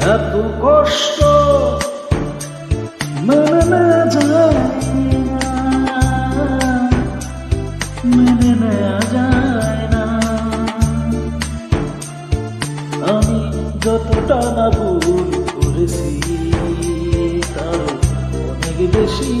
এত কষ্ট মেনে নেওয়া যায় না, মেনে নেওয়া যায় না। আমি যতটা না ভুল করেছি তার অনেক বেশি